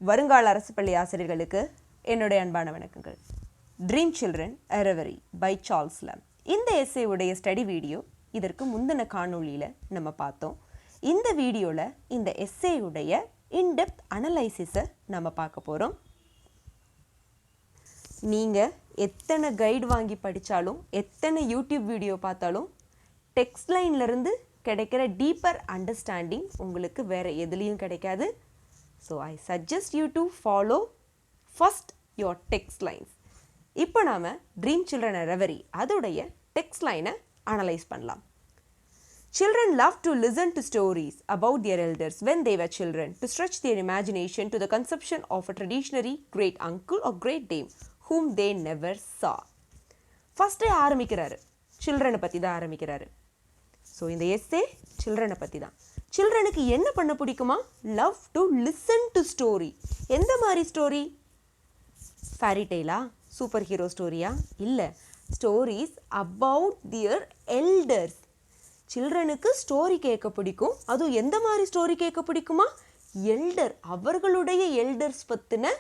வருங்கால அரசு பள்ளி ஆசிரியர்களுக்கு என்னுடைய அன்பான வணக்கங்கள். Dream children A Reverie by Charles லாம். இந்த எஸ்ஸே உடைய ஸ்டடி வீடியோ இதற்கு முந்தின காணொளியில் நம்ம பார்த்தோம். இந்த வீடியோவில் இந்த எஸ்ஸே உடைய இன்டெப்த் அனலைசிஸை நம்ம பார்க்க போகிறோம். நீங்கள் எத்தனை கைடு வாங்கி படித்தாலும், எத்தனை யூடியூப் வீடியோ பார்த்தாலும், டெக்ஸ்ட் லைன்லேருந்து கிடைக்கிற டீப்பர் அண்டர்ஸ்டாண்டிங் உங்களுக்கு வேறு எதுலேயும் கிடைக்காது. So I suggest you to follow first your text lines. இப்போ நாம Dream Children A Reverie அதோடைய text line analyze பண்ணலாம். Children love to listen to stories about their elders when they were children to stretch their imagination to the conception of a traditionary great uncle or great dame whom they never saw. First ஆரம்பிக்கிறாரு, children பற்றி தான் ஆரம்பிக்கிறாரு. So இந்த essay சில்ட்ரனை பற்றி தான். சில்ட்ரனுக்கு என்ன பண்ண பிடிக்குமா? Love to listen to story. எந்த மாதிரி ஸ்டோரி? ஃபேரி டெய்லா, சூப்பர் ஹீரோ ஸ்டோரியா? இல்லை, ஸ்டோரிஸ் அபவுட் தியர் எல்டர்ஸ். சில்ட்ரனுக்கு ஸ்டோரி கேட்க பிடிக்கும். அதுவும் எந்த மாதிரி ஸ்டோரி கேட்க பிடிக்குமா? எல்டர், அவர்களுடைய எல்டர்ஸ் பற்றின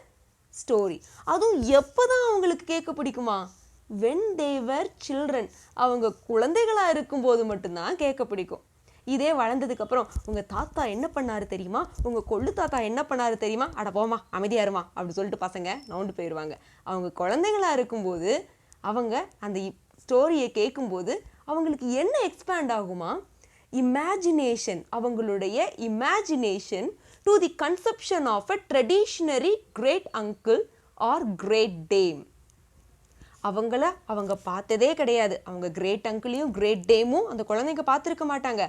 ஸ்டோரி. அதுவும் எப்போ தான் அவங்களுக்கு கேட்க பிடிக்குமா? when they were children, அவங்க குழந்தைகளாக இருக்கும்போது மட்டும்தான் கேட்க பிடிக்கும். இதே வளர்ந்ததுக்கப்புறம் உங்கள் தாத்தா என்ன பண்ணாரு தெரியுமா, உங்கள் கொள்ளு தாத்தா என்ன பண்ணாரு தெரியுமா, அட போமா அமைதியாக இருமா அப்படி சொல்லிட்டு பசங்க நவுண்டு போயிடுவாங்க. அவங்க குழந்தைகளாக இருக்கும்போது அவங்க அந்த ஸ்டோரியை கேட்கும்போது அவங்களுக்கு என்ன எக்ஸ்பேண்ட் ஆகுமா? இமேஜினேஷன், அவங்களுடைய imagination to the conception of a traditionary great uncle or great dame. அவங்க பார்த்ததே கிடையாது. அவங்க கிரேட் அங்கிளையும் கிரேட் டேமும் அந்த குழந்தைங்க பார்த்துருக்க மாட்டாங்க.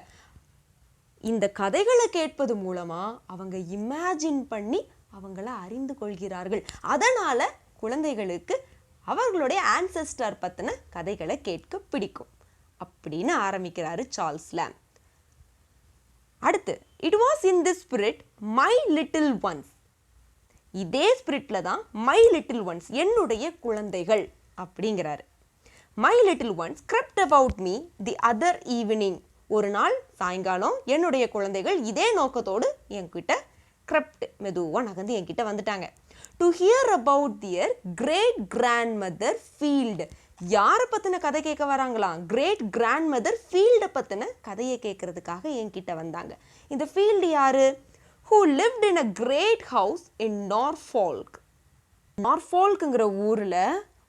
இந்த கதைகளை கேட்பது மூலமா அவங்க இமேஜின் பண்ணி அவங்கள அறிந்து கொள்கிறார்கள். அதனால குழந்தைகளுக்கு அவர்களுடைய ஆன்செஸ்டர் பற்றின கதைகளை கேட்க பிடிக்கும் அப்படின்னு ஆரம்பிக்கிறாரு சார்ல்ஸ் லாம். அடுத்து, it was in this spirit my little once. இதே ஸ்பிரிட்ல தான் மை லிட்டில் ஒன்ஸ், என்னுடைய குழந்தைகள் அப்படிங்கிறாரு. My little once crept about me the other evening. ஒரு நாள் சாயங்காலம் என்னுடைய குழந்தைகள் இதே நோக்கத்தோடு என்கிட்ட crept, மெதுவாக நகர்ந்து என்கிட்ட வந்துட்டாங்க. To hear about their great grand mother Field. யாரை பற்றின கதை கேட்க வராங்களாம்? கிரேட் கிராண்ட் மதர் ஃபீல்டை பற்றின கதையை கேட்கறதுக்காக என்கிட்ட வந்தாங்க. இந்த ஃபீல்டு யாரு? who lived in a great house in Norfolk. நார்ஃபோல்க்குங்கிற ஊரில்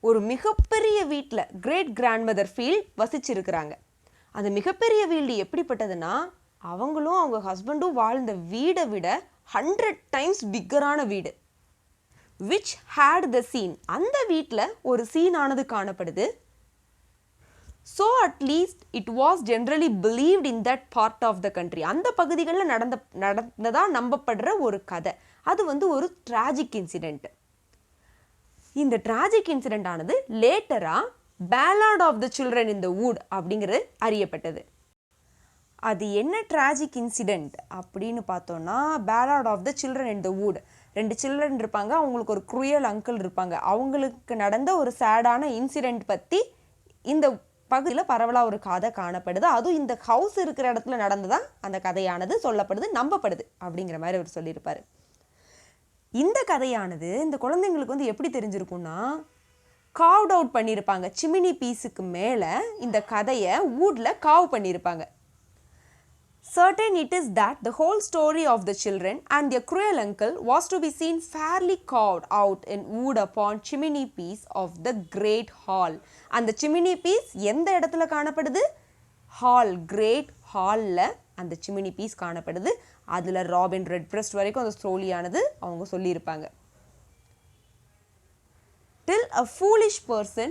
ஒரு மிகப்பெரிய வீட்டில் கிரேட் கிராண்ட் மதர் ஃபீல்ட் வசிச்சிருக்கிறாங்க. அந்த மிகப்பெரிய வீடு எப்படிப்பட்டதுன்னா, அவங்களும் அவங்க ஹஸ்பண்டும் வாழ்ந்த வீடை விட 100 times பிக்கரான வீடு. விச் ஹேட் த சீன், அந்த வீட்டில் ஒரு சீனானது காணப்படுது. So at least it was generally believed in that part of the country. அந்த பகுதிகளில் நடந்ததாக நம்பப்படுற ஒரு கதை. அது ஒரு ட்ராஜிக் இன்சிடெண்ட். இந்த ட்ராஜிக் இன்சிடென்ட் ஆனது லேட்டரா ballad of the children in the wood அப்படிங்கிறது அறியப்பட்டது. அது என்ன ட்ராஜிக் இன்சிடென்ட் அப்படின்னு பார்த்தோம்னா, ballad of the children in the wood. 2 children இருப்பாங்க, அவங்களுக்கு ஒரு குரியல் அங்கிள் இருப்பாங்க. அவங்களுக்கு நடந்த ஒரு சேடான இன்சிடென்ட் பற்றி இந்த பகுதியில் பரவலாக ஒரு கதை காணப்படுது. அதுவும் இந்த ஹவுஸ் இருக்கிற இடத்துல நடந்துதான் அந்த கதையானது சொல்லப்படுது, நம்பப்படுது அப்படிங்கிற மாதிரி அவர் சொல்லியிருப்பார். இந்த கதையானது இந்த குழந்தைங்களுக்கு எப்படி தெரிஞ்சிருக்கும்னா, காவ்ட் அவுட் பண்ணியிருப்பாங்க. சிமினி பீஸுக்கு மேலே இந்த கதையை வூடில் காவ் பண்ணியிருப்பாங்க. Certain it is that the whole story of the children and their cruel uncle was to be seen fairly carved out in wood upon chimney piece of the great hall. அந்த chimney piece எந்த இடத்துல காணப்படுது? Hall, great ஹாலில் அந்த chimney piece காணப்படுது. அதில் robin red breast வரைக்கும் அந்த ஸ்டோரியானது அவங்க சொல்லியிருப்பாங்க. Till a foolish person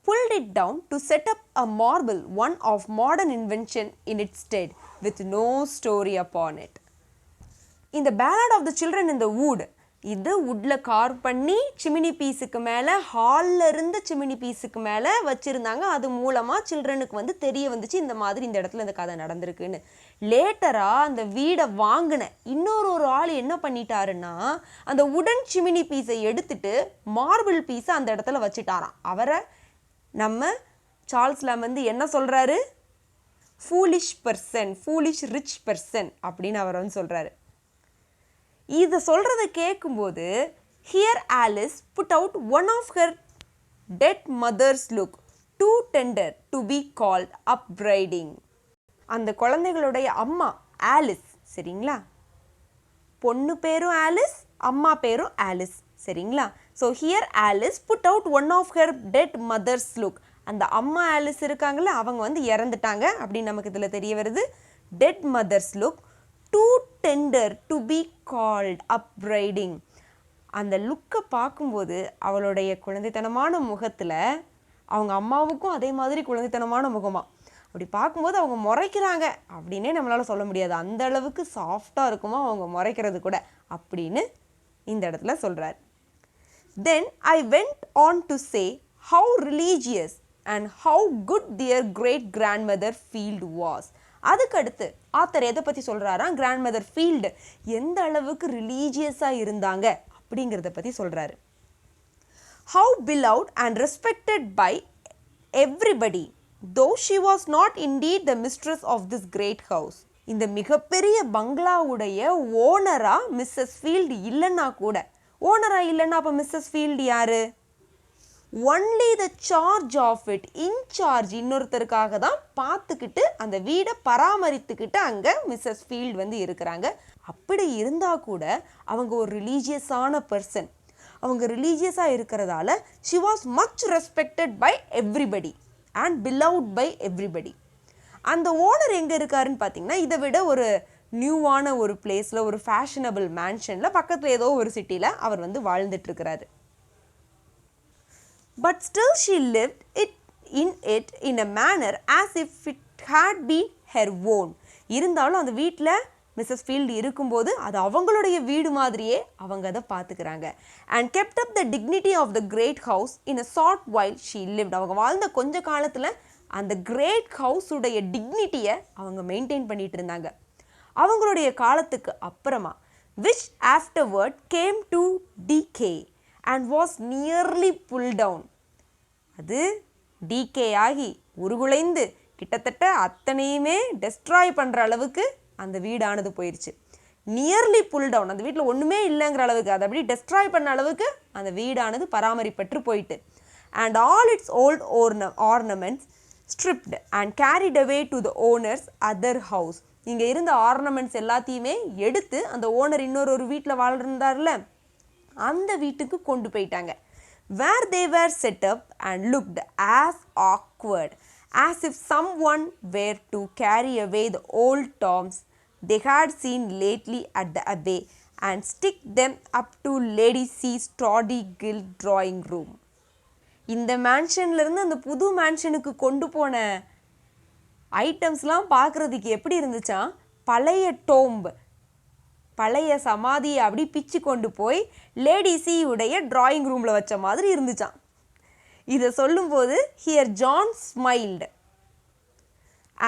pulled it down to set up a marble one of modern invention in its stead with no story upon it. இந்த Ballad of the Children in the Wood, இது வுட்ல carve பண்ணி chimney பீஸுக்கு மேலே, ஹாலில் இருந்த chimney பீஸுக்கு மேலே வச்சுருந்தாங்க. அது மூலமாக சில்ட்ரனுக்கு தெரிய வந்துச்சு இந்த மாதிரி இந்த இடத்துல இந்த கதை நடந்திருக்குன்னு. லேட்டராக அந்த வீடை வாங்கின இன்னொரு ஆள் என்ன பண்ணிட்டாருன்னா, அந்த உடன் சிமினி பீஸை எடுத்துட்டு மார்பிள் பீஸை அந்த இடத்துல வச்சுட்டாராம். அவரை நம்ம சார்ல்ஸ் லாம் என்ன சொல்கிறாரு? Foolish person, foolish rich person அப்படின்னு அவர் சொல்கிறாரு. இதை சொல்கிறத கேட்கும்போது here Alice put out one of her dead mother's look, too tender to be called upbraiding. அந்த குழந்தைகளுடைய அம்மா ஆலிஸ், சரிங்களா? பொண்ணு பேரும் ஆலிஸ், அம்மா பேரும் ஆலிஸ், சரிங்களா? So here Alice put out one of her dead mother's look. அந்த அம்மா ஆலிஸ் இருக்காங்கல்ல, அவங்க வந்து இறந்துட்டாங்க அப்படின்னு நமக்கு இதில் தெரிய வருது. That mother's look, too tender to be called upbraiding. அந்த லுக்கை பார்க்கும்போது அவளுடைய குழந்தைத்தனமான முகத்தில், அவங்க அம்மாவுக்கும் அதே மாதிரி குழந்தைத்தனமான முகமாக, அப்படி பார்க்கும்போது அவங்க முறைக்கிறாங்க அப்படின்னே நம்மளால் சொல்ல முடியாது. அந்த அளவுக்கு சாஃப்டாக இருக்குமா அவங்க முறைக்கிறது கூட அப்படின்னு இந்த இடத்துல சொல்கிறார். Then I went on to say how religious and how good their great grandmother Field was. அதுக்கடுத்து ஆத்தர் எதை பற்றி சொல்கிறாராம்? கிராண்ட்மதர் ஃபீல்டு எந்த அளவுக்கு ரிலீஜியஸாக இருந்தாங்க அப்படிங்கிறத பற்றி சொல்கிறாரு. How beloved and respected by everybody, though she was not indeed the mistress of this great house. இந்த மிகப்பெரிய பங்களாவுடைய ஓனரா மிஸ்ஸஸ் ஃபீல்டு இல்லைன்னா கூட, ஓனரா இல்லைன்னா அப்போ மிஸ்ஸஸ் ஃபீல்டு யாரு? Only the charge of it, in charge இன்னொருத்தருக்காக தான் பார்த்துக்கிட்டு அந்த வீடை பராமரித்துக்கிட்டு அங்கே மிஸ்ஸஸ் ஃபீல்டு வந்து இருக்கிறாங்க. அப்படி இருந்தால் கூட அவங்க ஒரு ரிலீஜியஸான பர்சன். அவங்க ரிலீஜியஸாக இருக்கிறதால she was much respected by everybody and beloved by everybody. அந்த ஓனர் எங்கே இருக்காருன்னு பார்த்தீங்கன்னா, இதை விட ஒரு நியூவான ஒரு பிளேஸில், ஒரு ஃபேஷனபிள் மேன்ஷனில் பக்கத்தில் ஏதோ ஒரு சிட்டியில் அவர் வந்து வாழ்ந்துட்டுருக்கிறாரு. But still she lived it in a manner as if it had been her own. இருந்தாலும் அந்த வீட்டில் மிஸ்ஸஸ் ஃபீல்டு இருக்கும்போது அது அவங்களுடைய வீடு மாதிரியே அவங்க அதை பார்த்துக்கிறாங்க. And kept up the dignity of the great house in a short while she lived. அவங்க வாழ்ந்த கொஞ்ச காலத்தில் அந்த கிரேட் ஹவுஸுடைய டிக்னிட்டியை அவங்க மெயின்டைன் பண்ணிட்டு இருந்தாங்க. அவங்களுடைய காலத்துக்கு அப்புறமா which afterward came to decay and was nearly pulled down. அது டீகே ஆகி உருகுலைந்து கிட்டத்தட்ட அத்தனையுமே டெஸ்ட்ராய் பண்ணுற அளவுக்கு அந்த வீடானது போயிடுச்சு. நியர்லி புல் டவுன், அந்த வீட்டில் ஒன்றுமே இல்லைங்கிற அளவுக்கு, அதை அப்படி டெஸ்ட்ராய் பண்ண அளவுக்கு அந்த வீடானது பராமரிப்பற்று போயிட்டு. And all its old ornaments stripped and carried away to the owner's other house. இங்கே இருந்த ஆர்னமெண்ட்ஸ் எல்லாத்தையுமே எடுத்து அந்த ஓனர் இன்னொரு வீட்டில் வாழ்ந்தார்ல, அந்த வீட்டுக்கு கொண்டு போயிட்டாங்க. Where they were set up and looked as awkward as if someone were to carry away the old toms they had seen lately at the abbey and stick them up to Lady C's tawdry gilt drawing room. இந்த மேன்ஷன்லேருந்து அந்த புது மேன்ஷனுக்கு கொண்டு போன ஐட்டம்ஸ்லாம் பார்க்குறதுக்கு எப்படி இருந்துச்சா? பழைய டோம்பு, பழைய சமாதியை அப்படி பிச்சு கொண்டு போய் லேடி சியுடைய டிராயிங் ரூமில் வச்ச மாதிரி இருந்துச்சான். இதை சொல்லும்போது here John smiled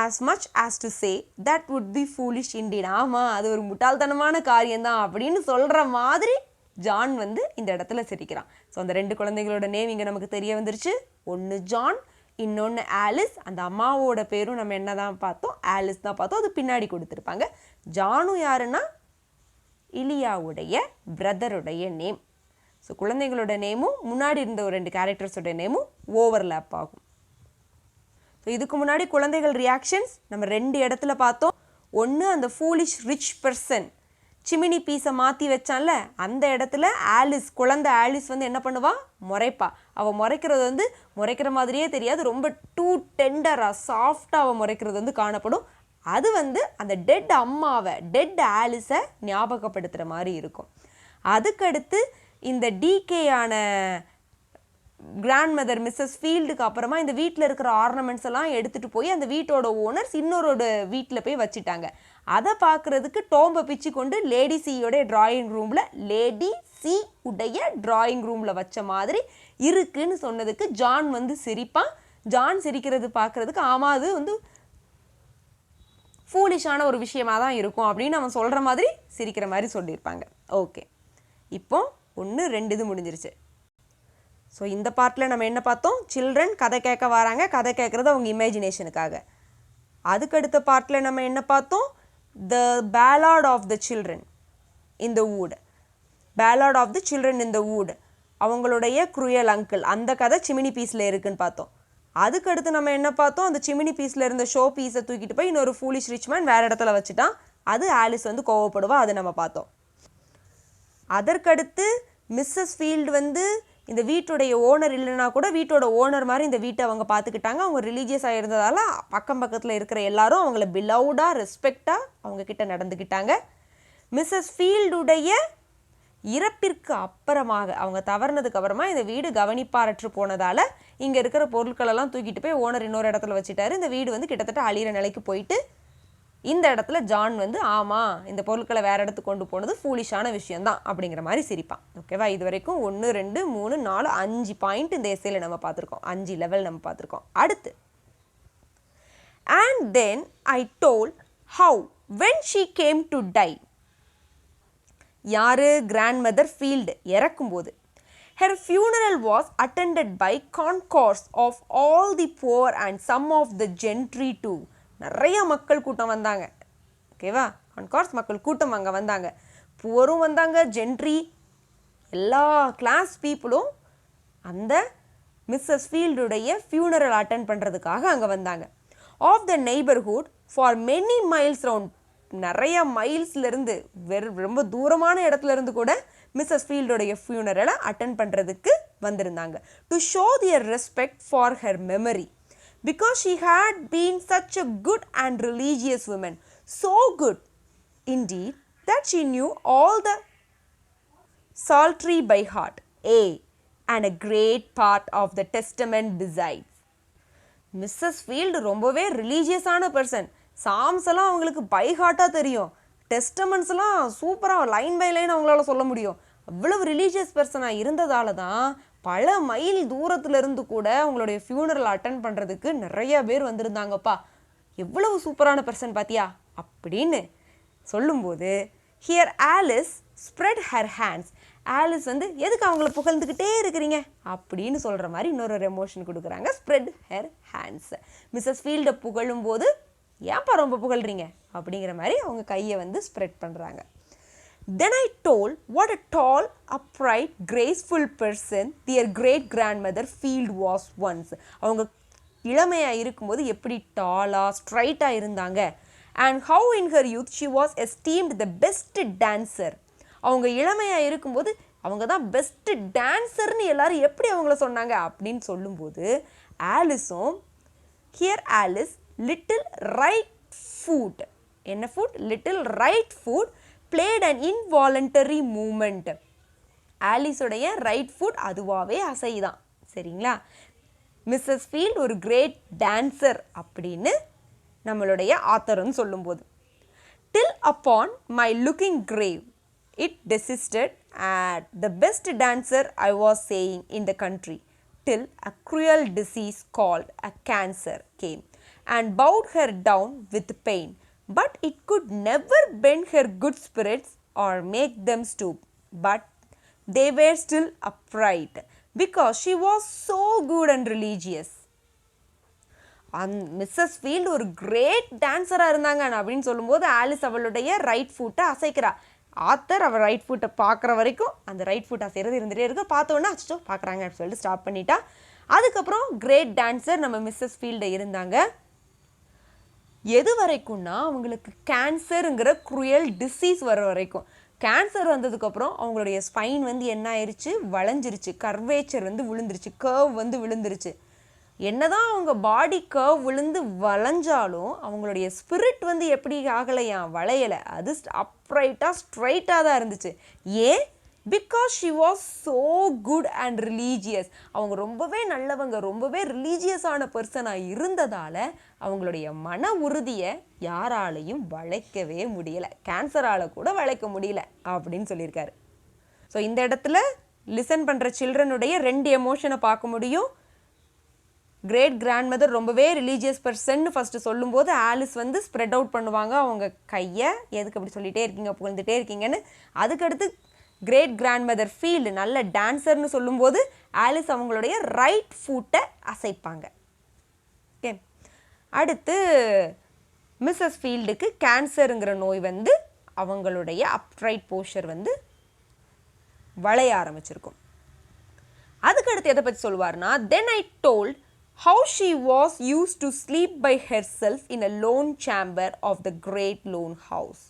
as much as to say that would be foolish indeed. ஆமாம், அது ஒரு முட்டாள்தனமான காரியம்தான் அப்படின்னு சொல்கிற மாதிரி ஜான் வந்து இந்த இடத்துல சிரிக்கிறான். ஸோ அந்த ரெண்டு குழந்தைகளோட நேம் இங்கே நமக்கு தெரிய வந்துருச்சு. ஒன்று ஜான், இன்னொன்று ஆலிஸ். அந்த அம்மாவோட பேரும் நம்ம என்ன தான் பார்த்தோம்? ஆலிஸ் தான் பார்த்தோம். அது பின்னாடி கொடுத்துருப்பாங்க. ஜானும் யாருன்னா இலியாவுடைய பிரதருடைய நேம். ஸோ குழந்தைகளோட நேமும் முன்னாடி இருந்த ஒரு ரெண்டு கேரக்டர்ஸோட நேமும் ஓவர்லேப் ஆகும். ஸோ இதுக்கு முன்னாடி குழந்தைகள் ரியாக்ஷன்ஸ் நம்ம ரெண்டு இடத்துல பார்த்தோம். ஒன்று அந்த ஃபூலிஷ் ரிச் பர்சன் சிமினி பீஸை மாற்றி வச்சான்ல, அந்த இடத்துல ஆலிஸ், குழந்தை ஆலிஸ் வந்து என்ன பண்ணுவா? முறைப்பா. அவள் முறைக்கிறது வந்து முறைக்கிற மாதிரியே தெரியாது, ரொம்ப டூ டெண்டராக சாஃப்டாக அவள் முறைக்கிறது வந்து காணப்படும். அது வந்து அந்த டெட் அம்மாவை, டெட் ஆலிஸை ஞாபகப்படுத்துகிற மாதிரி இருக்கும். அதுக்கடுத்து இந்த டிகேயான கிராண்ட் மதர் மிஸ்ஸஸ் ஃபீல்டுக்கு அப்புறமா இந்த வீட்டில் இருக்கிற ஆர்னமெண்ட்ஸ் எல்லாம் எடுத்துகிட்டு போய் அந்த வீட்டோட ஓனர்ஸ் இன்னொரு வீட்டில் போய் வச்சுட்டாங்க. அதை பார்க்குறதுக்கு டோம்பை பிச்சு கொண்டு லேடி சியோடைய ட்ராயிங் ரூமில், லேடி சி உடைய ட்ராயிங் ரூமில் வச்ச மாதிரி இருக்குன்னு சொன்னதுக்கு ஜான் வந்து சிரிப்பான். ஜான் சிரிக்கிறது பார்க்குறதுக்கு ஆமாம் அது வந்து ஃபூலிஷான ஒரு விஷயமாக தான் இருக்கும் அப்படின்னு அவன் சொல்கிற மாதிரி சிரிக்கிற மாதிரி சொல்லியிருப்பாங்க. ஓகே, இப்போ 1, 2 இது முடிஞ்சிருச்சு. ஸோ இந்த பார்ட்டில் நம்ம என்ன பார்த்தோம்? சில்ட்ரன் கதை கேட்க வராங்க, கதை கேட்குறது அவங்க இமேஜினேஷனுக்காக. அதுக்கடுத்த பார்ட்டில் நம்ம என்ன பார்த்தோம்? The ballad of the children. in the wood, Ballad of the Children in the Wood, அவங்களுடைய cruel uncle, அந்த கதை chimney pieceல இருக்குன்னு பார்த்தோம். அதுக்கு அடுத்து நம்ம என்ன பார்த்தோம், அந்த chimney pieceல இருந்த ஷோ பீஸை தூக்கிட்டு போய் இன்னொரு foolish rich man வேற இடத்துல வச்சுட்டான், அது ஆலிஸ் வந்து கோவப்படுவா, அது நம்ம பார்த்தோம். அதற்கடுத்து மிஸ்ஸஸ் ஃபீல்டு வந்து இந்த வீட்டுடைய ஓனர் இல்லைனா கூட வீட்டோட ஓனர் மாதிரி இந்த வீட்டை அவங்க பார்த்துக்கிட்டாங்க. அவங்க ரிலீஜியஸாக இருந்ததால் பக்கம் பக்கத்தில் இருக்கிற எல்லாரும் அவங்கள பிலவுடாக ரெஸ்பெக்டாக அவங்கக்கிட்ட நடந்துக்கிட்டாங்க. மிஸ்ஸஸ் ஃபீல்டுடைய இறப்பிற்கு அப்புறமாக, அவங்க தவறுனதுக்கு அப்புறமா இந்த வீடு கவனிப்பாரற்று போனதால் இங்கே இருக்கிற பொருட்களெல்லாம் தூக்கிட்டு போய் ஓனர் இன்னொரு இடத்துல வச்சுட்டாரு. இந்த வீடு வந்து கிட்டத்தட்ட அழிகிற நிலைக்கு போயிட்டு இந்த இடத்துல ஜான் வந்து ஆமாம் இந்த பொருட்களை வேறு இடத்துக்கு கொண்டு போனது ஃபூலிஷான விஷயந்தான் அப்படிங்கிற மாதிரி சிரிப்பான். ஓகேவா, இது வரைக்கும் 1 2 3 4 5 பாயிண்ட் இந்த எஸ்ஸேல நம்ம பார்த்துருக்கோம், 5 லெவல் நம்ம பார்த்துருக்கோம். அடுத்து, and then I told how when she came to die, யாரு, கிராண்ட்மதர் ஃபீல்டு இறக்கும்போது, her funeral was attended by concourse of all the poor and some of the gentry too. நிறைய மக்கள் கூட்டம் வந்தாங்க. ஓகேவா, கான்கார்ஸ் மக்கள் கூட்டம் அங்கே வந்தாங்க, புவரும் வந்தாங்க, ஜென்ட்ரி, எல்லா கிளாஸ் பீப்புளும் அந்த மிஸ்ஸஸ் ஃபீல்டுடைய ஃபியூனரல் அட்டென்ட் பண்ணுறதுக்காக அங்கே வந்தாங்க. Of the neighbourhood for many miles round, நிறைய மைல்ஸ்லேருந்து ரொம்ப தூரமான இடத்துலேருந்து கூட மிஸ்ஸஸ் ஃபீல்டுடைய ஃபியூனரலை அட்டென்ட் பண்ணுறதுக்கு வந்திருந்தாங்க. To show their respect for her memory, because she had been such a good and religious woman, so good indeed that she knew all the psaltery by heart, and a great part of the testament besides. Mrs Field ரொம்பவே ரிலீஜியஸான person, Sam's எல்லாம் அவங்களுக்கு by ஹார்ட்டாக தெரியும், டெஸ்டமெண்ட்ஸ் எல்லாம் சூப்பராக line by line அவங்களால சொல்ல முடியும். அவ்வளவு ரிலீஜியஸ் பர்சனாக இருந்ததால தான் பல மைல் தூரத்துலேருந்து கூட அவங்களுடைய ஃபியூனரல் அட்டென்ட் பண்ணுறதுக்கு நிறைய பேர் வந்திருந்தாங்கப்பா. எவ்வளவு சூப்பரான பர்சன் பார்த்தியா அப்படின்னு சொல்லும்போது, here Alice spread her hands, Alice வந்து எதுக்கு அவங்கள புகழ்ந்துக்கிட்டே இருக்கிறீங்க அப்படின்னு சொல்கிற மாதிரி இன்னொரு எமோஷன் கொடுக்குறாங்க, ஸ்ப்ரெட் ஹர் ஹேண்ட்ஸ். மிஸ்ஸஸ் ஃபீல்டை புகழும்போது ஏன்ப்பா ரொம்ப புகழ்றீங்க அப்படிங்கிற மாதிரி அவங்க கையை வந்து ஸ்ப்ரெட் பண்ணுறாங்க. Then I told what a tall, upright, graceful person their great grandmother Field was once. அவங்க இளமையாக இருக்கும்போது எப்படி டாலாக ஸ்ட்ரைட்டாக இருந்தாங்க. And how in her youth she was esteemed the best dancer. அவங்க இளமையாக இருக்கும்போது அவங்க தான் பெஸ்ட் டான்ஸர்னு எல்லாரும் எப்படி அவங்கள சொன்னாங்க அப்படின்னு சொல்லும்போது, ஆலிஸும் here Alice little right foot, என்ன foot, little right foot played an involuntary movement. ஆலிஸுடைய ரைட் ஃபுட் அதுவாகவே அசைதான். சரிங்களா, மிஸ்ஸஸ் ஃபீல்ட் ஒரு கிரேட் டான்சர் அப்படின்னு நம்மளுடைய ஆத்தர்னு சொல்லும்போது, till upon my looking grave it desisted at the best dancer I was saying in the country, till a cruel disease called a cancer came and bowed her down with pain. But it could never bend her good spirits or make them stoop, but they were still upright because she was so good and religious. Mrs Field ஒரு great டான்ஸராக இருந்தாங்க அப்படின்னு சொல்லும்போது Alice அவளுடைய right ஃபுட்டை அசைக்கிறா. Author அவள் right ஃபுட்டை பார்க்குற வரைக்கும் அந்த ரைட் ஃபுட் அசைறது இருந்துகிட்டே இருக்கு. பார்த்தோன்னா அச்சோ பார்க்குறாங்க அப்படின்னு சொல்லிட்டு ஸ்டாப் பண்ணிட்டா. அதுக்கப்புறம் கிரேட் டான்ஸர் நம்ம மிஸ்ஸஸ் ஃபீல்டு இருந்தாங்க. எது வரைக்கும்னா அவங்களுக்கு கேன்சருங்கிற க்ரூயல் டிசீஸ் வர வரைக்கும். கேன்சர் வந்ததுக்கப்புறம் அவங்களுடைய ஸ்பைன் வந்து என்ன ஆயிடுச்சு, வளைஞ்சிருச்சு, கர்வேச்சர் வந்து விழுந்துருச்சு, கர்வ் வந்து விழுந்துருச்சு. என்னதான் அவங்க பாடி கர்வ் விழுந்து வளைஞ்சாலும் அவங்களுடைய ஸ்பிரிட் வந்து எப்படி ஆகலையா, வளையலை, அது அப்ரைட்டாக ஸ்ட்ரைட்டாக தான் இருந்துச்சு. ஏன், because she was so good and religious. அவங்க ரொம்பவே நல்லவங்க, ரொம்பவே ரிலீஜியஸான பர்சனாக இருந்ததால் அவங்களுடைய மன உறுதியை யாராலையும் வளைக்கவே முடியலை, கேன்சரால் கூட வளைக்க முடியல அப்படின்னு சொல்லியிருக்காரு. ஸோ இந்த இடத்துல லிசன் பண்ணுற சில்ட்ரனுடைய 2 எமோஷனை பார்க்க முடியும். கிரேட் கிராண்ட்மதர் ரொம்பவே ரிலீஜியஸ் பர்சன் ஃபஸ்ட்டு சொல்லும்போது ஆலிஸ் வந்து ஸ்ப்ரெட் அவுட் பண்ணுவாங்க அவங்க கையை, எதுக்கு அப்படி சொல்லிகிட்டே இருக்கீங்க, புகழ்ந்துட்டே இருக்கீங்கன்னு. அதுக்கடுத்து கிரேட் கிராண்ட்மதர் ஃபீல்டு நல்ல டான்ஸர்னு சொல்லும்போது ஆலிஸ் அவங்களுடைய ரைட் ஃபுட்டை அசைப்பாங்க. ஓகே, அடுத்து மிஸ்ஸஸ் ஃபீல்டுக்கு கேன்சருங்கிற நோய் வந்து அவங்களுடைய அப்ரைட் போஸ்டர் வந்து வளைய ஆரம்பிச்சிருக்கும். அதுக்கடுத்து எதை பற்றி சொல்லுவார்னா, then I told how she was used to sleep by herself in a lone chamber of the great lone house,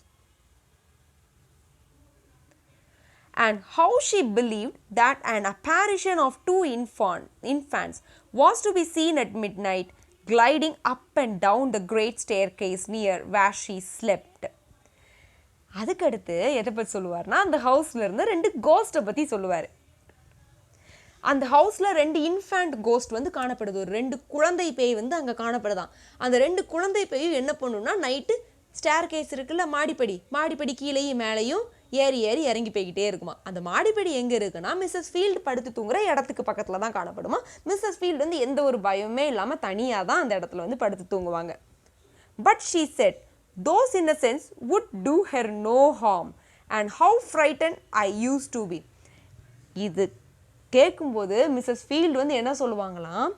and how she believed that an apparition of two infants was to be seen at midnight gliding up and down the great staircase near where she slept. அதுக்கடுத்து எதை பற்றி சொல்லுவார்னா, அந்த ஹவுஸில் இருந்து 2 கோஸ்ட்டை பற்றி சொல்லுவார். அந்த ஹவுஸில் 2 இன்ஃபேண்ட் கோஸ்ட் வந்து காணப்படுது. ஒரு 2 குழந்தை பேய் வந்து அங்கே காணப்படுதான். அந்த 2 குழந்தை பேயும் என்ன பண்ணுன்னா, நைட்டு ஸ்டேர் கேஸ் இருக்குல்ல, மாடிப்படி கீழேயும் மேலேயும் ஏறி இறங்கி போய்கிட்டே இருக்குமா. அந்த மாடிப்படி எங்கே இருக்குன்னா, மிஸ்ஸஸ் ஃபீல்டு படுத்து தூங்குற இடத்துக்கு பக்கத்தில் தான் காணப்படுமா. மிஸ்ஸஸ் ஃபீல்டு வந்து எந்த ஒரு பயமே இல்லாமல் தனியாக தான் அந்த இடத்துல வந்து படுத்து தூங்குவாங்க. But she said those innocents would do her no harm and how frightened I used to be. இது கேட்கும்போது மிஸ்ஸஸ் ஃபீல்டு வந்து என்ன சொல்லுவாங்களாம்,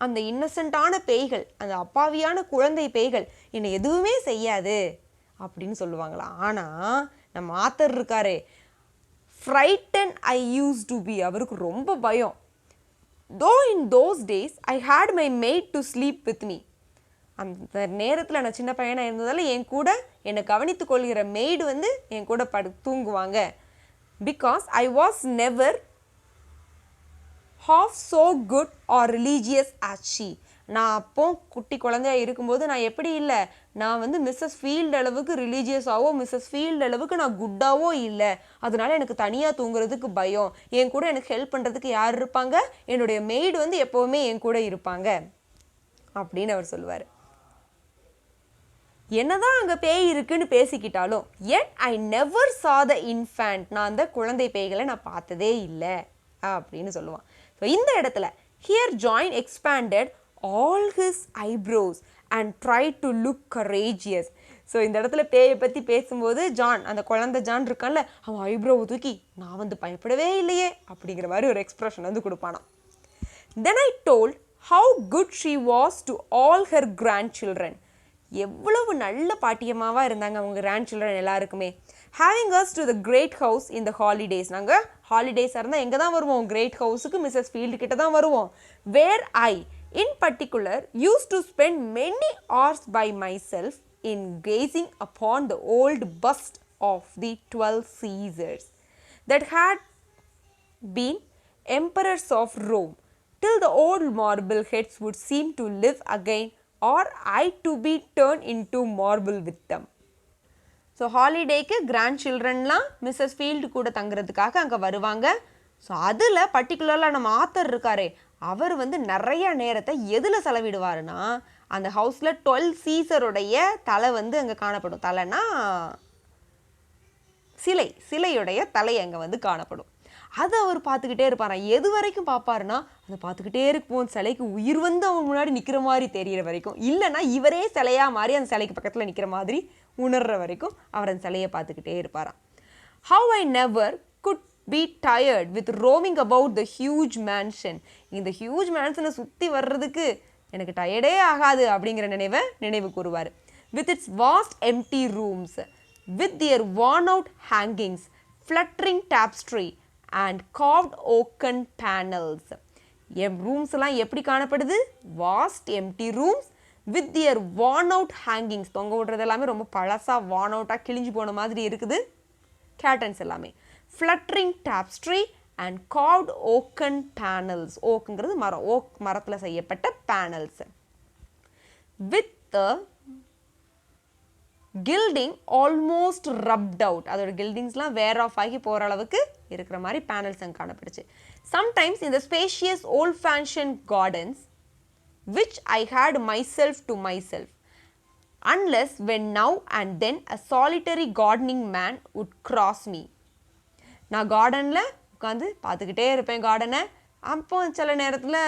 அந்த இன்னசென்ட்டான பேய்கள், அந்த அப்பாவியான குழந்தை பேய்கள் என்னை எதுவுமே செய்யாது அப்படின்னு சொல்லுவாங்களாம். ஆனால் நம்ம ஆத்தர் இருக்காரே, frightened I used to be, அவருக்கு ரொம்ப பயம். though in those days I had my maid to sleep with me. அந்த நேரத்தில் நான் சின்ன பையனாக இருந்ததால் என் கூட என்னை கவனித்து கொள்கிற மெய்டு வந்து என் கூட தூங்குவாங்க. Because I was never half so good or religious as she. நான் அப்போ குட்டி குழந்தையாக இருக்கும்போது நான் எப்படி இல்லை, நான் வந்து மிஸ்ஸஸ் ஃபீல்டு அளவுக்கு ரிலீஜியஸாவோ மிஸ்ஸஸ் ஃபீல்டு அளவுக்கு நான் குட்டாவோ இல்லை. அதனால எனக்கு தனியாக தூங்குறதுக்கு பயம். என் கூட எனக்கு ஹெல்ப் பண்ணுறதுக்கு யார் இருப்பாங்க, என்னுடைய மெய்டு வந்து எப்போவுமே என் கூட இருப்பாங்க அப்படின்னு அவர் சொல்லுவார். என்னதான் அங்கே பேய் இருக்குன்னு பேசிக்கிட்டாலும், yet I never saw the infant, நான் அந்த குழந்தை பேய்களை நான் பார்த்ததே இல்லை அப்படின்னு சொல்லுவான். ஸோ இந்த இடத்துல here John expanded all his eyebrows and tried to look courageous. So இந்த இடத்துல பேயை பற்றி பேசும்போது ஜான், அந்த குழந்தை ஜான் இருக்கான்ல, அவன் ஐப்ரோவை தூக்கி நான் வந்து பயப்படவே இல்லையே அப்படிங்கிற மாதிரி ஒரு எக்ஸ்ப்ரெஷன் வந்து கொடுப்பானான். Then I told how good she was to all her grandchildren. எவ்வளவு நல்ல பாட்டியம்மாவாக இருந்தாங்க அவங்க கிராண்ட் சில்ட்ரன் எல்லாருக்குமே. Having us to the great house in the holidays. நாங்கள் ஹாலிடேஸாக இருந்தால் எங்கே தான் வருவோம், கிரேட் ஹவுஸுக்கு மிஸ்ஸஸ் ஃபீல்டு கிட்ட தான் வருவோம். Where I in particular used to spend many hours by myself in gazing upon the old bust of the 12 Caesars that had been emperors of Rome till the old marble heads would seem to live again or I to be turned into marble with them. So ஹாலிடேக்கு grand சில்ட்ரன்லாம் Mrs Field கூட தங்குறதுக்காக அங்கே வருவாங்க. So அதில் பர்டிகுலராக நம்ம author இருக்காரே, அவர் வந்து நிறைய நேரத்தை எதில் செலவிடுவாருன்னா, அந்த ஹவுஸில் 12 சீசருடைய தலை வந்து அங்கே காணப்படும். தலைனா சிலையுடைய தலை அங்கே வந்து காணப்படும். அதை அவர் பார்த்துக்கிட்டே இருப்பாராம். எது வரைக்கும் பார்ப்பாருன்னா, அதை பார்த்துக்கிட்டே இருக்கும், சிலைக்கு உயிர் வந்து அவன் முன்னாடி நிற்கிற மாதிரி தெரிகிற வரைக்கும், இல்லைன்னா இவரே சிலையாக மாறி அந்த சிலைக்கு பக்கத்தில் நிற்கிற மாதிரி உணர்கிற வரைக்கும் அவர் அந்த சிலையை பார்த்துக்கிட்டே இருப்பாராம். How I never could be tired with roaming about the huge mansion. இந்த ஹியூஜ் மேன்ஷனை சுற்றி வர்றதுக்கு எனக்கு டயர்டே ஆகாது அப்படிங்கிற நினைவு கூறுவார். With its vast empty rooms with their worn out hangings, fluttering tapestry and carved oaken panels. Rooms எல்லாம் எப்படி காணப்படுது, vast empty rooms with their worn out hangings, தொங்க விடுறது எல்லாமே ரொம்ப பழசாக worn out-ஆக கிழிஞ்சு போன மாதிரி இருக்குது. கேட்டன்ஸ் எல்லாமே fluttering tapestry and carved oaken panels. ஓக்குங்கிறது மரம், மரத்தில் செய்யப்பட்ட panels. With gilding almost rubbed out, அதோட கில்டிங்ஸ்லாம் வேர் ஆஃப் ஆகி போகிற அளவுக்கு இருக்கிற மாதிரி பேனல்ஸ் அங்கே காணப்படுச்சு. சம்டைம்ஸ் இந்த spacious volt fashion gardens which I had myself to myself, unless when now and then a solitary gardening man would cross me. நான் கார்டனில் உட்காந்து பார்த்துக்கிட்டே இருப்பேன் கார்டனை. அப்போ சில நேரத்தில்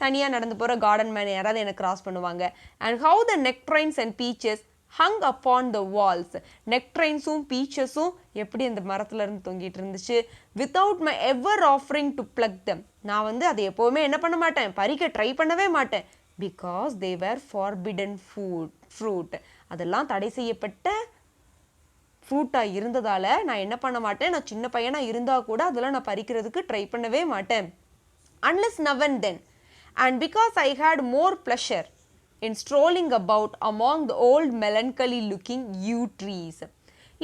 தனியாக நடந்து போகிற கார்டன் மேன் யாராவது எனக்கு கிராஸ் பண்ணுவாங்க. And how the nectarines and peaches hung upon the walls. நெக்ட்ரைன்ஸும் பீச்சஸும் எப்படி அந்த மரத்தில் இருந்து தொங்கிட்டு இருந்துச்சு. without my ever offering to pluck them. நான் வந்து அதை எப்போவுமே என்ன பண்ண மாட்டேன், பறிக்க ட்ரை பண்ணவே மாட்டேன். because they were forbidden fruit. அதெல்லாம் தடை செய்யப்பட்ட ஃப்ரூட்டாக இருந்ததால் நான் என்ன பண்ண மாட்டேன், நான் சின்ன பையனாக இருந்தால் கூட அதெல்லாம் நான் பறிக்கிறதுக்கு ட்ரை பண்ணவே மாட்டேன். Unless now and then, and because I had more pleasure in strolling about among the old melancholy looking yew trees.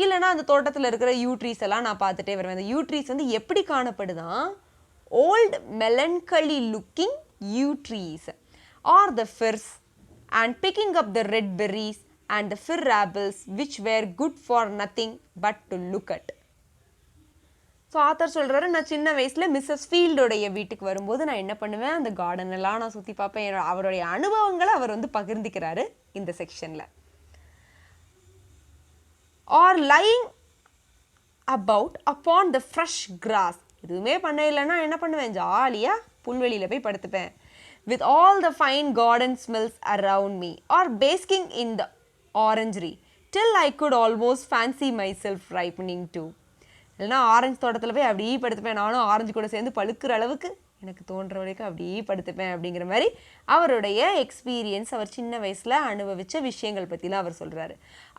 இல்லைனா அந்த தோட்டத்தில் இருக்கிற yew trees எல்லாம் நான் பார்த்துட்டே வருவேன். அந்த yew trees வந்து எப்படி காணப்படுதான், old melancholy looking yew trees or the firs, and picking up the red berries and the fir apples which were good for nothing but to look at. So author சொல்கிறாரு, நான் சின்ன வயசில் Mrs ஃபீல்டோடைய வீட்டுக்கு வரும்போது நான் என்ன பண்ணுவேன், அந்த கார்டன் எல்லாம் நான் சுற்றி பார்ப்பேன். அவருடைய அனுபவங்களை அவர் வந்து பகிர்ந்துக்கிறாரு இந்த செக்ஷனில். Or lying about upon the fresh grass. எதுவுமே பண்ண இல்லைன்னா என்ன பண்ணுவேன், ஜாலியாக புல்வெளியில் போய் படுத்துப்பேன். with all the fine garden smells around me, or basking in the orangery till I could almost fancy myself ripening too. இல்லைனா ஆரஞ்சு தோட்டத்தில் போய் அப்படியே படுத்துப்பேன், நானும் ஆரஞ்சு கூட சேர்ந்து பழுக்கிற அளவுக்கு எனக்கு தோன்ற வரைக்கும் அப்படியே படுத்துப்பேன் அப்படிங்கிற மாதிரி அவருடைய எக்ஸ்பீரியன்ஸ், அவர் சின்ன வயசில் அனுபவித்த விஷயங்கள் பற்றிலாம் அவர் சொல்கிறாரு.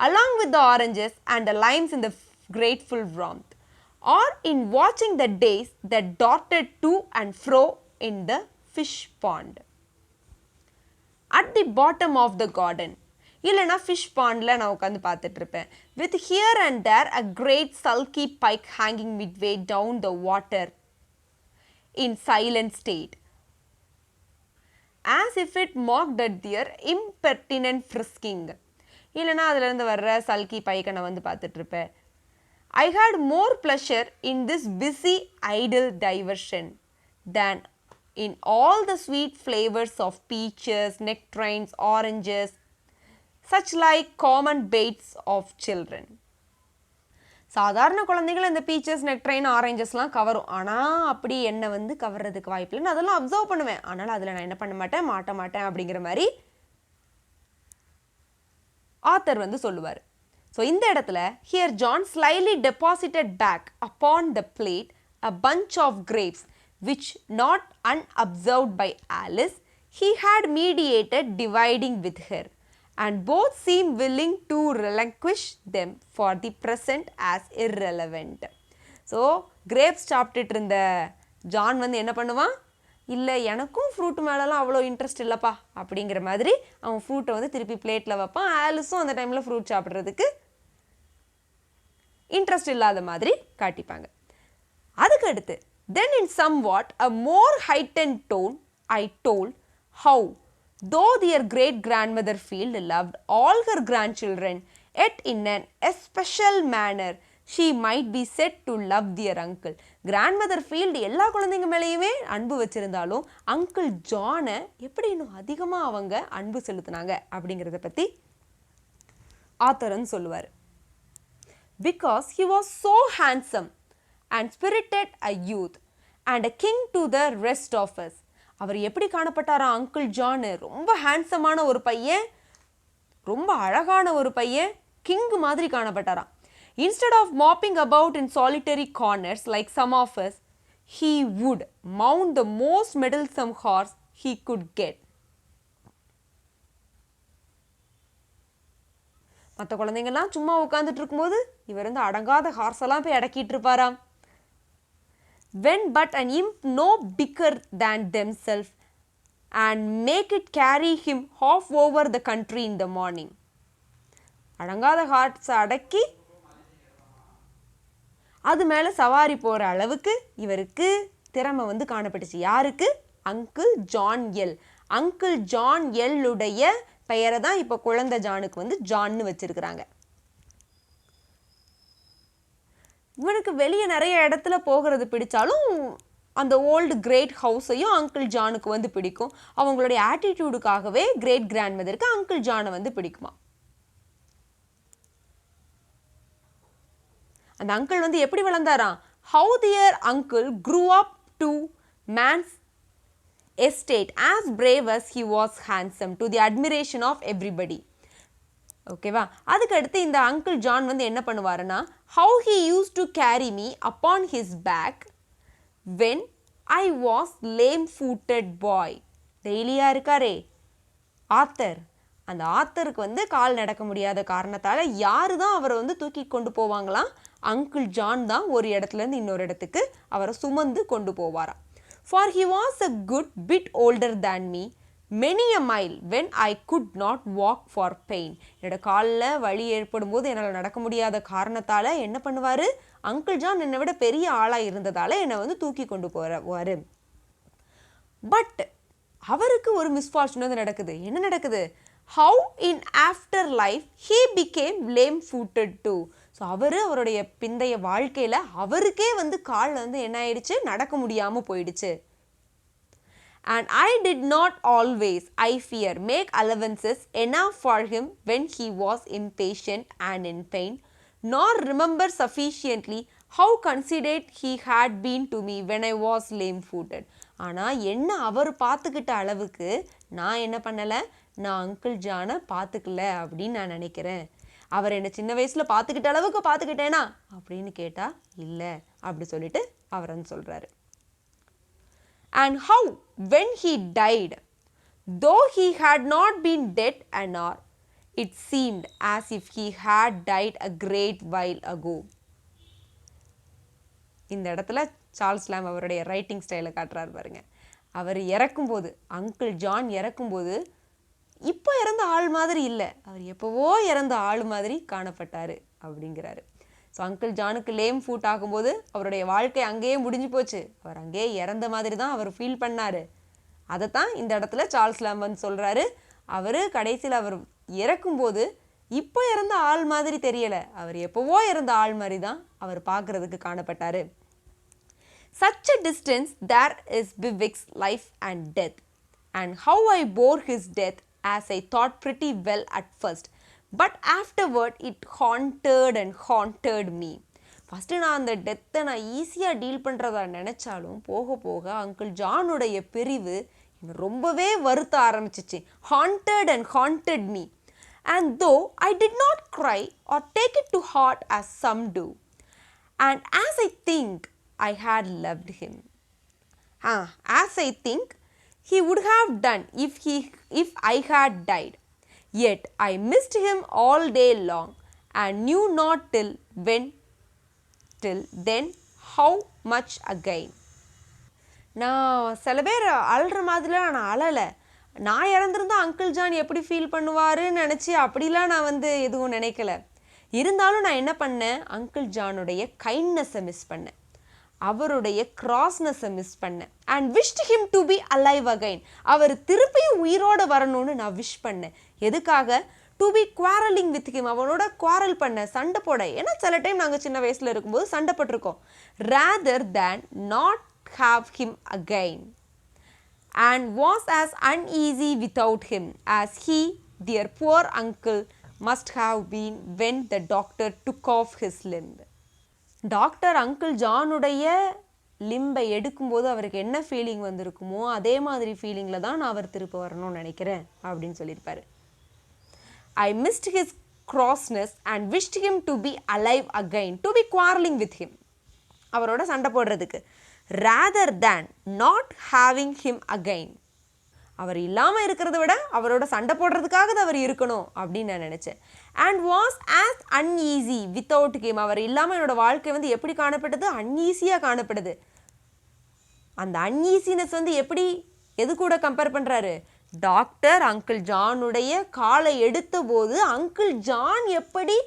along with the oranges and the limes in the grateful warmth, or in watching the days that darted to and fro in the fish pond at the bottom of the garden. இல்லைனா fish பாண்டில் நான் உட்காந்து பார்த்துட்டு இருப்பேன். with here and there a great sulky pike hanging midway down the water in silent state, as if it mocked at their impertinent frisking. இல்லைனா அதுலேருந்து வர்ற சல்கி பைக்கை நான் வந்து பார்த்துட்டு இருப்பேன். I had more pleasure in this busy idle diversion than in all the sweet flavors of peaches, nectarines, oranges, such like common baits of children. சாதாரண குழந்தைகள் இந்த பீச்சஸ், நெக்ட்ரைன், ஆரஞ்சஸ்லாம் கவரும். ஆனால் அப்படி என்னை வந்து கவர்றதுக்கு வாய்ப்பு இல்லை. நான் அதெல்லாம் அப்சர்வ் பண்ணுவேன், ஆனால் அதில் நான் என்ன பண்ண மாட்டேன், மாட்ட மாட்டேன் அப்படிங்கிற மாதிரி ஆத்தர் வந்து சொல்லுவார். ஸோ இந்த இடத்துல here John slyly deposited back upon the plate a bunch of grapes which, not unobserved by Alice, he had mediated dividing with her, and both seemed willing to relinquish them for the present as irrelevant. So grapes சாப்பிட்டுட்டு இருந்த John வந்து என்ன பண்ணுவான், இல்லை எனக்கும் fruit மேலெலாம் அவ்வளோ interest இல்லைப்பா அப்படிங்கிற மாதிரி அவன் ஃப்ரூட்டை வந்து திருப்பி பிளேட்டில் வைப்பான். ஆலிஸும் அந்த டைமில் ஃப்ரூட் சாப்பிட்றதுக்கு இன்ட்ரெஸ்ட் இல்லாத மாதிரி காட்டிப்பாங்க. அதுக்கு அடுத்து then in somewhat a more heightened tone I told how, though their great-grandmother Field loved all her grandchildren, yet in an especial manner she might be said to love their uncle. Grandmother field எல்லா குழந்தைங்க மேலேயுமே அன்பு வச்சுருந்தாலும் uncle ஜானை எப்படி இன்னும் அதிகமாக அவங்க அன்பு செலுத்தினாங்க அப்படிங்கிறத பற்றி ஆத்தரன் சொல்லுவார். because he was so handsome and spirited a youth and a king to the rest of us. அவர் எப்படி காணப்பட்டாரா அங்கிள் ஜான், ரொம்ப ஹேண்ட்ஸமான ஒரு பையன், ரொம்ப அழகான ஒரு பையன், கிங் மாதிரி காணப்பட்டாராம். instead of mopping about in solitary corners like some of us, he would mount the most meddlesome horse he could get. மற்ற குழந்தைங்கள்லாம் சும்மா உட்காந்துட்டு இருக்கும்போது இவர் வந்து அடங்காத ஹார்ஸெல்லாம் போய் அடக்கிட்டு இருப்பாராம். when but an imp no bigger than themselves, and make it carry him half over the country in the morning. அடங்காத ஹார்ஸை அடக்கி அது மேலே சவாரி போகிற அளவுக்கு இவருக்கு திறமை வந்து காணப்பட்டுச்சு. யாருக்கு? Uncle John L. Uncle John எல்லுடைய பெயரை தான் இப்போ குழந்தை ஜானுக்கு வந்து ஜான்னு வச்சிருக்கிறாங்க. இவனுக்கு வெளியே நிறைய இடத்துல போகிறது பிடிச்சாலும் அந்த ஓல்டு கிரேட் ஹவுஸையும் அங்கிள் ஜானுக்கு வந்து பிடிக்கும். அவங்களுடைய ஆட்டிடியூடுக்காகவே கிரேட் கிராண்ட்மதருக்கு அங்கிள் ஜானை வந்து பிடிக்குமா. அந்த அங்கிள் வந்து எப்படி வளர்ந்தாராம், how their uncle grew up to man's estate as brave as he was handsome to the admiration of everybody. ஓகேவா. அதுக்கு அடுத்து இந்த அங்கிள் ஜான் வந்து என்ன பண்ணுவாருன்னா, how he used to carry me upon his back when I was lame footed boy. டெய்லியா இருக்காரே author, அந்த ஆத்தருக்கு வந்து கால் நடக்க முடியாத காரணத்தால் யாரு தான் அவரை வந்து தூக்கி கொண்டு போவாங்களாம்? அங்கிள் ஜான் தான் ஒரு இடத்துலேருந்து இன்னொரு இடத்துக்கு அவரை சுமந்து கொண்டு போவாராம். For he was a good bit older than me, many a mile when I could not walk for pain. என்னோட காலில் வலி ஏற்படும் போது என்னால் நடக்க முடியாத காரணத்தால் என்ன பண்ணுவார்? அங்கிள் ஜான் என்னை விட பெரிய ஆளாக இருந்ததால் என்னை வந்து தூக்கி கொண்டு போவார். பட் அவருக்கு ஒரு மிஸ்ஃபார்ச்சூன் வந்து நடக்குது. என்ன நடக்குது? How in after life he became lame-footed too. So அவருடைய பிந்தைய வாழ்க்கையில் அவருக்கே வந்து கால் வந்து என்ன ஆயிடுச்சு? நடக்க முடியாமல் போயிடுச்சு. And I did not always, I fear, make allowances enough for him when he was impatient and in pain, nor remember sufficiently how considerate he had been to me when I was lame-footed. ஆனால் என்ன அவர் பார்த்துக்கிட்ட அளவுக்கு நான் என்ன பண்ணலை? நான் uncle ஜானை பார்த்துக்கல அப்படின்னு நான் நினைக்கிறேன். அவர் என்னை சின்ன வயசில் பார்த்துக்கிட்ட அளவுக்கு பார்த்துக்கிட்டேனா அப்படின்னு கேட்டால் இல்லை அப்படி சொல்லிட்டு அவர் வந்து சொல்கிறாரு. And how when he died, though he had not been dead an hour, it seemed as if he had died a great while ago. இந்த இடத்துல சார்ல்ஸ் லாம் அவருடைய ரைட்டிங் ஸ்டைலை காட்டுறாரு பாருங்க. அவர் இறக்கும்போது, அங்கிள் ஜான் இறக்கும்போது இப்போ இறந்த ஆள் மாதிரி இல்லை, அவர் எப்போவோ இறந்த ஆள் மாதிரி காணப்பட்டார் அப்படிங்கிறாரு. ஸோ அங்கிள் ஜானுக்கு லேம் ஃபூட் ஆகும்போது அவருடைய வாழ்க்கை அங்கேயே முடிஞ்சு போச்சு, அவர் அங்கேயே இறந்த மாதிரி தான் அவர் ஃபீல் பண்ணார். அதைத்தான் இந்த இடத்துல சார்ல்ஸ் லாம் வந்து சொல்கிறாரு. அவர் கடைசியில் அவர் இறக்கும்போது இப்போ இறந்த ஆள் மாதிரி தெரியலை, அவர் எப்போவோ இறந்த ஆள் மாதிரி தான் அவர் பார்க்குறதுக்கு காணப்பட்டார். Such a distance there is betwixt life and death, and how I bore his death as I thought pretty well at first, but afterward it haunted me. First நான் அந்த டெத்தை நான் ஈஸியாக டீல் பண்ணுறதா நினச்சாலும் போக போக அங்கிள் ஜானுடைய பிரிவு என்னை ரொம்பவே வருத்த ஆரம்பிச்சிச்சு. haunted me, and though I did not cry or take it to heart as some do, and as I think I had loved him, as I think he would have done if I had died, yet I missed him all day long and knew not till then how much again. நான் சில பேர் அழுற மாதிரிலாம் நான் அழலை. நான் இறந்துருந்தா uncle John எப்படி feel பண்ணுவாருன்னு நினச்சி அப்படிலாம் நான் வந்து எதுவும் நினைக்கல. இருந்தாலும் நான் என்ன பண்ணேன்? அங்கிள் ஜானுடைய கைண்ட்னஸை மிஸ் பண்ணேன், அவருடைய கிராஸ்னஸை மிஸ் பண்ணேன். And wish him to be alive again, அவர் திருப்பியும் உயிரோடு வரணும்னு நான் விஷ் பண்ணேன். எதுக்காக? To be quarrelling with him, அவனோட குவாரல் பண்ண, சண்டை போட. ஏன்னா சில டைம் நாங்கள் சின்ன வயசில் இருக்கும்போது சண்டை போட்டிருக்கோம். Rather than not have him again, and was as uneasy without him as he their poor uncle must have been when the doctor took off his limb. Doctor uncle ஜானுடைய லிம்பை எடுக்கும்போது அவருக்கு என்ன ஃபீலிங் வந்திருக்குமோ அதே மாதிரி ஃபீலிங்கில் தான் நான் அவர் திருப்ப வரணும்னு நினைக்கிறேன் அப்படின்னு சொல்லியிருப்பாரு. I missed his crossness and wished him to be alive again, to be quarreling with him, அவரோட சண்டை போடுறதுக்கு. rather than not having him again, அவர் இல்லாமல் இருக்கிறத விட அவரோட சண்டை போடுறதுக்காக அவர் இருக்கணும் அப்படின்னு நான் நினச்சேன். And was as uneasy without him, அவர் இல்லாமல் என்னோட வாழ்க்கை வந்து எப்படி காணப்பட்டது? அன்ஈஸியாக காணப்படுது. அந்த அன்ஈஸினஸ் வந்து எப்படி, எது கூட கம்பேர் பண்ணுறாரு? டாக்டர் அங்கிள் ஜானுடைய காலை எடுத்த போது அங்கிள் ஜான் எப்படி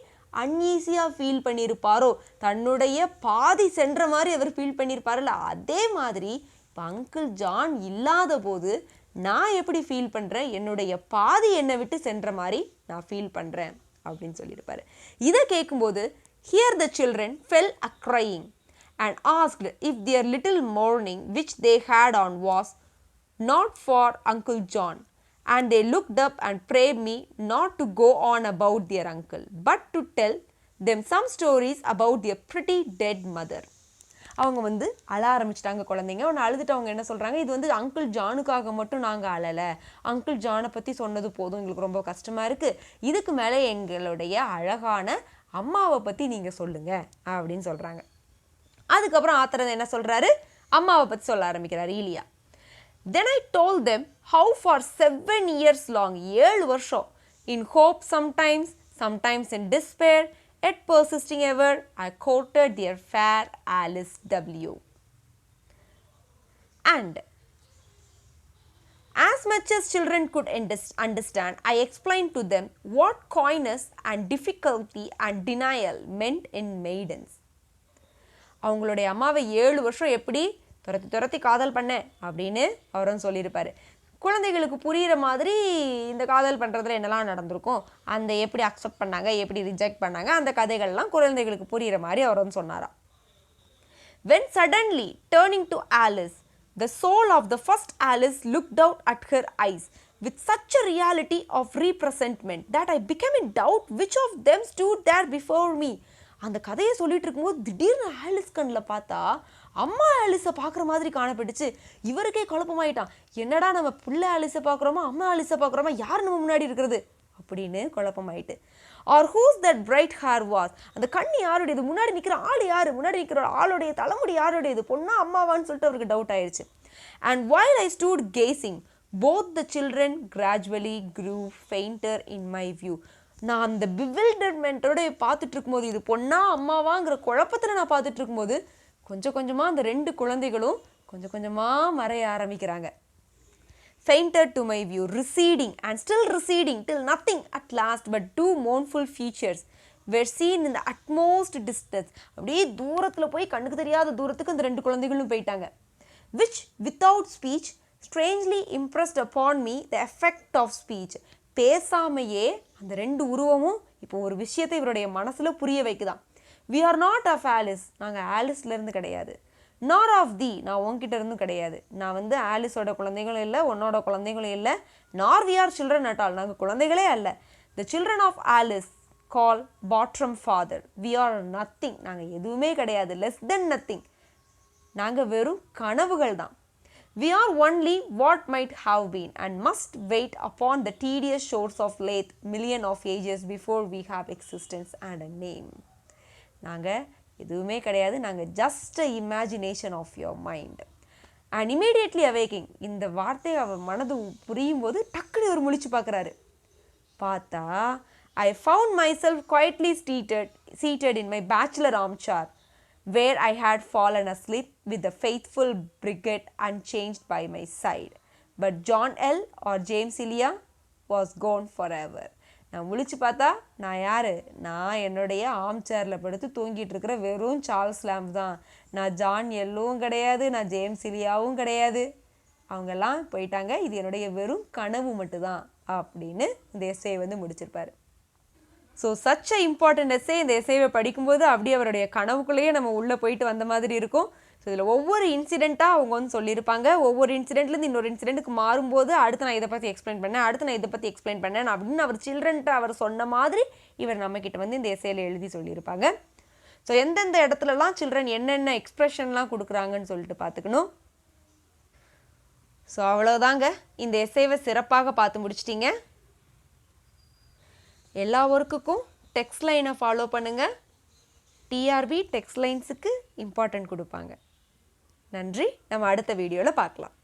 அன்ஈஸியாக ஃபீல் பண்ணியிருப்பாரோ, தன்னுடைய பாதி சென்ற மாதிரி அவர் ஃபீல் பண்ணியிருப்பார்ல, அதே மாதிரி இப்போ அங்கிள் ஜான் இல்லாத போது நான் எப்படி ஃபீல் பண்ணுறேன், என்னுடைய பாதி என்னை விட்டு சென்ற மாதிரி நான் ஃபீல் பண்ணுறேன் அப்படின்னு சொல்லியிருப்பாரு. இதை கேட்கும்போது here the children fell a crying and asked if their little mourning which they had on was not for uncle John, and they looked up and prayed me not to go on about their uncle, but to tell them some stories about their pretty dead mother. அவங்க வந்து அழ ஆரம்பிச்சிட்டாங்க குழந்தைங்க. ஒன்று அழுதுட்டு அவங்க என்ன சொல்கிறாங்க, இது வந்து அங்கிள் ஜானுக்காக மட்டும் நாங்கள் அழலை, அங்கிள் ஜானை பற்றி சொன்னது போதும், எங்களுக்கு ரொம்ப கஷ்டமாக இருக்குது, இதுக்கு மேலே எங்களுடைய அழகான அம்மாவை பற்றி நீங்கள் சொல்லுங்கள் அப்படின்னு சொல்கிறாங்க. அதுக்கப்புறம் ஆத்திரம் என்ன சொல்கிறாரு, அம்மாவை பற்றி சொல்ல ஆரம்பிக்கிறார் ஈலியா. Then I told them how for 7 years long, 7 வருஷம், In hope sometimes, sometimes in despair, yet persisting ever, I courted their fair Alice W. And as much as children could understand, I explained to them what coyness and difficulty and denial meant in maidens. அவங்களுடைய அம்மாவை 7 வருஷம் எப்படி துரத்தி துரத்தி காதல் பண்ண அப்படின்னு அவரும் சொல்லியிருப்பாரு. குழந்தைகளுக்கு புரிகிற மாதிரி இந்த காதல் பண்ணுறதுல என்னெல்லாம் நடந்திருக்கும், அந்த எப்படி அக்செப்ட் பண்ணாங்க, எப்படி ரிஜெக்ட் பண்ணாங்க, அந்த கதைகள்லாம் குழந்தைகளுக்கு புரிகிற மாதிரி அவரும் சொன்னாராம். When suddenly turning to Alice, the soul of the first Alice looked out at her eyes with such a reality of representment that I became in doubt which of them stood there before me. அந்த கதையை சொல்லிட்டு இருக்கும்போது திடீர்னு Alice கண்ணில் பார்த்தா அம்மா ஆலிஸை பார்க்குற மாதிரி காணப்பட்டுச்சு. இவருக்கே குழப்பமாயிட்டான், என்னடா நம்ம பிள்ளை ஆலிஸை பார்க்குறோமா அம்மா ஆலிஸை பார்க்குறோமா, யார் நம்ம முன்னாடி இருக்கிறது அப்படின்னு குழப்பமாயிட்டு. Or whose that bright hair was, அந்த கண் யாருடையது, முன்னாடி நிற்கிற ஆள் யார், முன்னாடி நிற்கிற ஆளுடைய தலைமுடி யாருடையது, பொண்ணா அம்மாவான்னு சொல்லிட்டு அவருக்கு டவுட் ஆயிடுச்சு. And while I stood gazing, both the children gradually grew fainter in my view. நான் அந்த பிவில்டர்மெண்ட்டோட பார்த்துட்டு இருக்கும்போது, இது பொண்ணா அம்மாவாங்கிற குழப்பத்தில் நான் பார்த்துட்டு இருக்கும்போது கொஞ்சம் கொஞ்சமாக அந்த 2 குழந்தைகளும் கொஞ்சம் கொஞ்சமாக மறைய ஆரம்பிக்கிறாங்க. Fainted to my view, receding and still receding till nothing at last but 2 mournful features were seen in the utmost distance. அப்படியே தூரத்தில் போய் கண்ணுக்கு தெரியாத தூரத்துக்கு அந்த 2 குழந்தைகளும் போயிட்டாங்க. Which without speech strangely impressed upon me the effect of speech. பேசாமையே அந்த 2 உருவமும் இப்போ ஒரு விஷயத்தை இவருடைய மனசில் புரிய வைக்குதான். We are not of Alice, நாங்கள் ஆலிஸ்லேருந்து கிடையாது. Nor of thee, நான் உன்கிட்ட இருந்தும் கிடையாது. நான் ஆலிஸோட குழந்தைகளும் இல்லை, உன்னோட குழந்தைகளும் இல்லை. Nor we are children at all, நாங்கள் குழந்தைகளே அல்ல. The children of Alice call bottom father. We are nothing, நாங்கள் எதுவுமே கிடையாது. Less than nothing, நாங்கள் வெறும் கனவுகள் தான். We are only what might have been and must wait upon the tedious shores of late million of ages before we have existence and a name. நாங்கள் எதுவுமே கிடையாது, நாங்கள் just a imagination of your mind. And immediately awaking, இந்த வார்த்தை அவர் மனது புரியும் போது டக்குனு ஒரு முழிச்சு பார்க்குறாரு. பார்த்தா I found myself quietly seated in my bachelor armchair, where I had fallen asleep with the faithful brigade unchanged by my side. But John L. or James Ilia was gone forever. நான் முழிச்சு பார்த்தா நான் யார், நான் என்னுடைய ஆர்ம்சேரில் படுத்து தூங்கிட்டு இருக்கிற வெறும் சார்ல்ஸ் லேம்ப் தான். நான் ஜான் எல்லும் கிடையாது, நான் ஜேம்ஸ் இலியாவும் கிடையாது, அவங்கெல்லாம் போயிட்டாங்க, இது என்னுடைய வெறும் கனவு மட்டும்தான் அப்படின்னு இந்த எஸ்ஸே முடிச்சிருப்பாரு. So such a important essay. இந்த எஸ்ஸேவை படிக்கும்போது அப்படியே அவருடைய கனவுக்குள்ளேயே நம்ம உள்ளே போயிட்டு வந்த மாதிரி இருக்கும். ஸோ இதில் ஒவ்வொரு இன்சிடெண்ட்டாக அவங்க சொல்லியிருப்பாங்க. ஒவ்வொரு இன்சிடெண்ட்லேருந்து இன்னொரு இன்சிடெண்ட்டுக்கு மாறும்போது அடுத்து நான் இதை பற்றி எக்ஸ்பிளைன் பண்ணேன், அடுத்து நான் இதை பற்றி எக்ஸ்பிளைன் பண்ணேன் அப்படின்னு அவர் சில்ட்ரன்ட்ட அவர் சொன்ன மாதிரி இவர் நம்மக்கிட்ட இந்த எஸ்ஸேல எழுதி சொல்லியிருப்பாங்க. ஸோ எந்தெந்த இடத்துலலாம் சில்ட்ரன் என்னென்ன எக்ஸ்ப்ரெஷன்லாம் கொடுக்குறாங்கன்னு சொல்லிட்டு பார்த்துக்கணும். ஸோ அவ்வளோதாங்க, இந்த எஸ்ஸேவை சிறப்பாக பார்த்து முடிச்சிட்டிங்க. எல்லா ஒர்க்குக்கும் டெக்ஸ்ட் லைனை ஃபாலோ பண்ணுங்கள். டிஆர்பி டெக்ஸ்ட் லைன்ஸுக்கு இம்பார்ட்டன்ட் கொடுப்பாங்க. நன்றி, நம்ம அடுத்த வீடியோவில் பார்க்கலாம்.